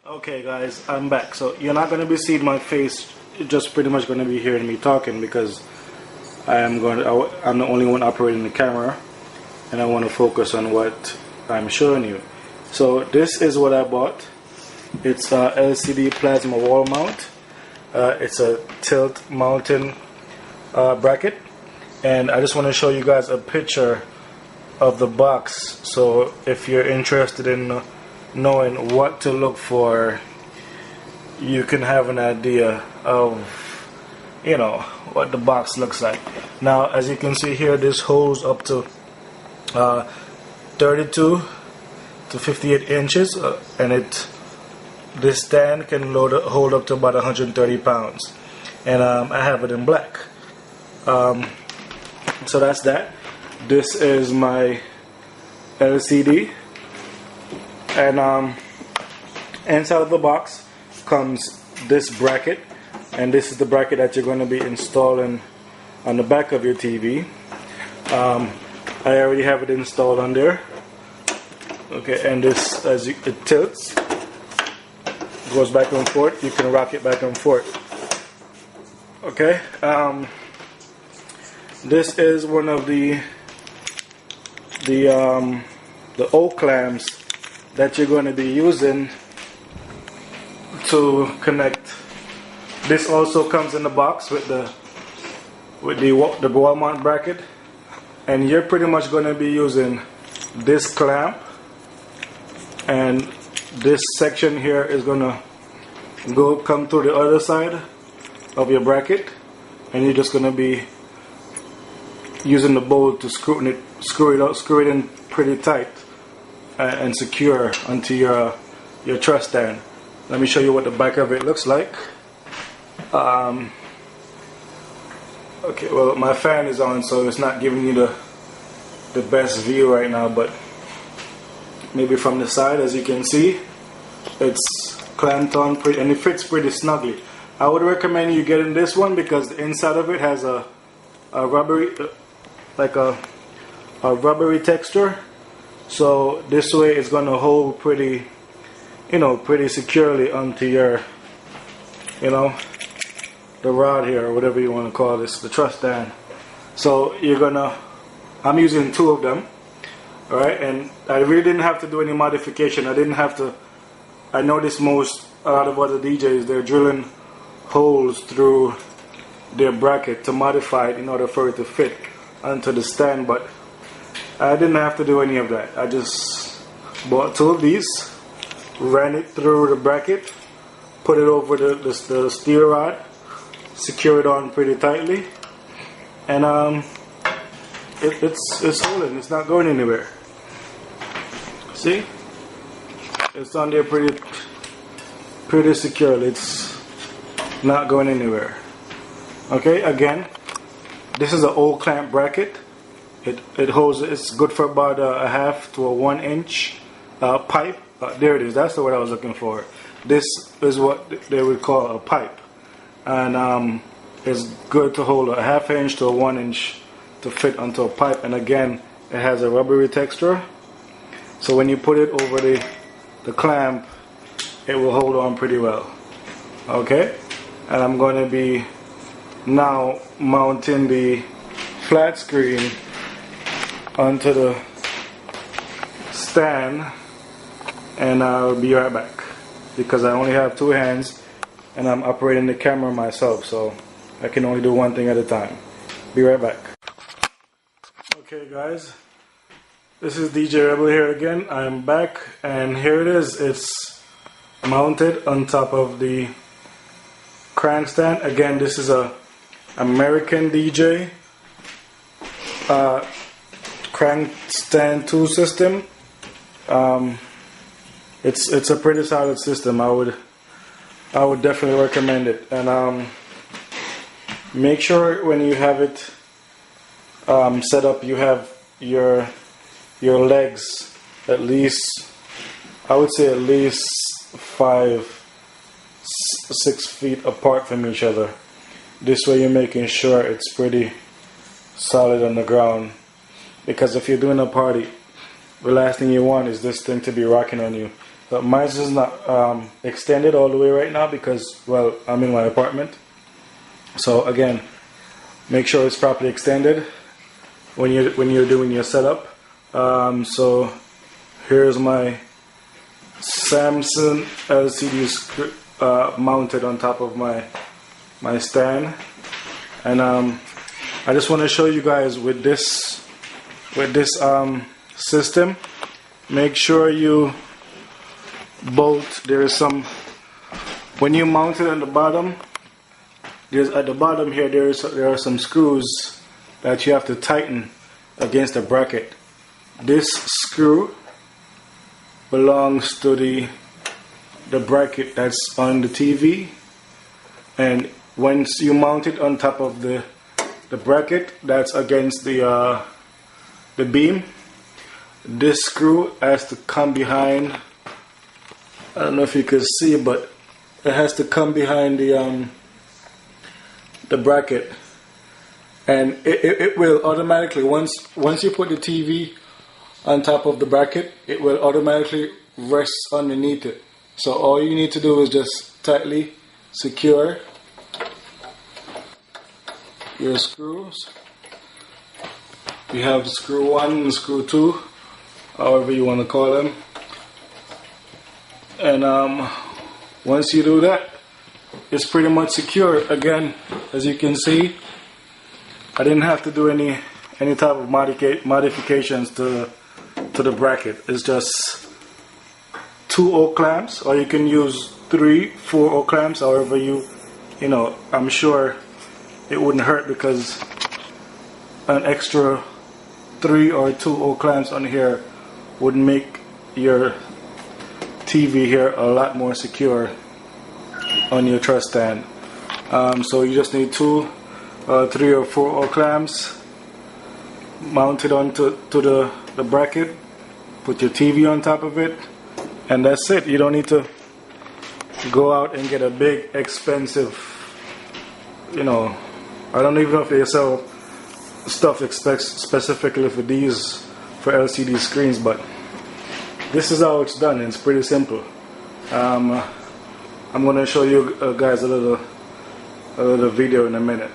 Okay guys, I'm back. So you're not going to be seeing my face, you're just pretty much going to be hearing me talking because I'm the only one operating the camera and I want to focus on what I'm showing you. So this is what I bought. It's a LCD plasma wall mount. It's a tilt mounting bracket, and I just want to show you guys a picture of the box, so if you're interested in knowing what to look for, you can have an idea of, you know, what the box looks like. Now, as you can see here, this holds up to 32 to 58 inches, and this stand can hold up to about 130 pounds, and I have it in black. So that's that. This is my LCD, and inside of the box comes this bracket, and this is the bracket that you're going to be installing on the back of your TV. I already have it installed on there. Okay, and this, it tilts, goes back and forth. You can rock it back and forth. Okay, this is one of the O clamps that you're going to be using to connect. This also comes in the box with the wall mount bracket, and you're pretty much going to be using this clamp, and this section here is going to come through the other side of your bracket, and you're just going to be using the bolt to screw it in pretty tight and secure onto your truss stand. Let me show you what the back of it looks like. Okay, well, my fan is on, so it's not giving you the best view right now, but maybe from the side, as you can see, it's clamped on pretty, and it fits pretty snugly. I would recommend you getting this one because the inside of it has a rubbery, like a rubbery texture, so this way it's going to hold pretty, pretty securely onto your, the rod here, or whatever you want to call this, the truss stand. So I'm using two of them, alright, and I really didn't have to do any modification. I noticed a lot of other DJs, they're drilling holes through their bracket to modify it in order for it to fit onto the stand, but I didn't have to do any of that. I just bought two of these, ran it through the bracket, put it over the steel rod, secure it on pretty tightly, and it's holding. It's not going anywhere. See, it's on there pretty securely. It's not going anywhere. Okay, again, this is an old clamp bracket. It holds. It's good for about a half to a 1 inch pipe. There it is. That's the word I was looking for. This is what they would call a pipe, and it's good to hold a ½ inch to a 1 inch to fit onto a pipe. And again, it has a rubbery texture, so when you put it over the clamp, it will hold on pretty well. Okay, and I'm going to be now mounting the flat screen onto the stand, and I'll be right back because I only have two hands and I'm operating the camera myself, so I can only do one thing at a time. Be right back. Okay guys, this is DJ Rebel here again. I'm back, and here it is. It's mounted on top of the crank stand. Again, this is a American DJ crank stand 2 system. It's a pretty solid system. I would definitely recommend it. And make sure when you have it set up, you have your legs at least, I would say at least 5-6 feet apart from each other. This way you're making sure it's pretty solid on the ground, because if you're doing a party, the last thing you want is this thing to be rocking on you but mine is not extended all the way right now because, well, I'm in my apartment. So again, make sure it's properly extended when you're doing your setup. So here's my Samsung LCD mounted on top of my stand, and I just want to show you guys with this system. Make sure you bolt. There is some, when you mount it on the bottom, there's at the bottom here there are some screws that you have to tighten against the bracket. This screw belongs to the bracket that's on the TV, and once you mount it on top of the bracket that's against the beam, this screw has to come behind. I don't know if you can see, but it has to come behind the bracket, and it will automatically, once you put the TV on top of the bracket, it will automatically rest underneath it. So all you need to do is just tightly secure your screws. You have screw 1 and screw 2, however you want to call them. And once you do that, it's pretty much secure. Again, as you can see, I didn't have to do any type of modifications to the bracket. It's just 2 O clamps, or you can use 3, 4 O clamps, however you know. I'm sure it wouldn't hurt because an extra 3 or 2 O clamps on here would make your TV here a lot more secure on your truss stand. So you just need 2, 3 or 4 O clamps mounted onto the bracket. Put your TV on top of it, and that's it. You don't need to go out and get a big expensive, you know, I don't even know if they sell stuff specifically for these, for LCD screens, but this is how it's done. It's pretty simple. I'm going to show you guys a little video in a minute.